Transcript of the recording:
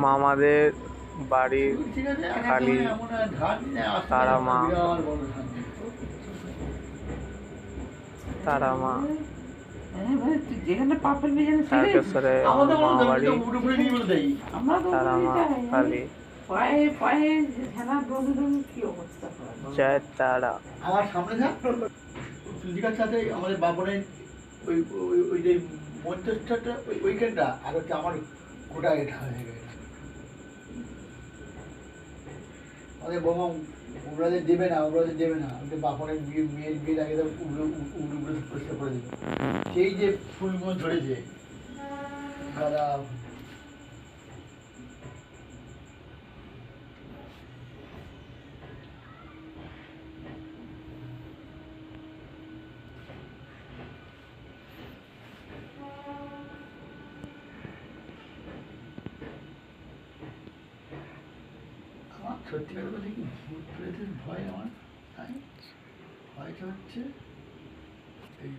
মামাদের বাড়ির কালী তারা মা, তারা মা, তারকেশ্বরে মামাবাড়ি তারা মা কালী, জয় তারা। আমার সামনে যা তুলসীগার সাথে আমাদের বাবনের ওই ওই ওই যে মঞ্চটা ওইখানটা আর হচ্ছে আমার গোটা এটা হয়ে গেছে। আমাদের বোমা ওগুলোদের দেবে না, ওগুলোদের দেবে না, ওদের বাপনের মেয়ের বিয়ের আগে উড়ে পরিষ্কার করে দেবে। সেই যে ফুলগুলো ধরেছে গাঁদা, আমার সত্যিকার কথা কি ভূত প্রেতের ভয় আমার, তাই ভয়টা হচ্ছে এই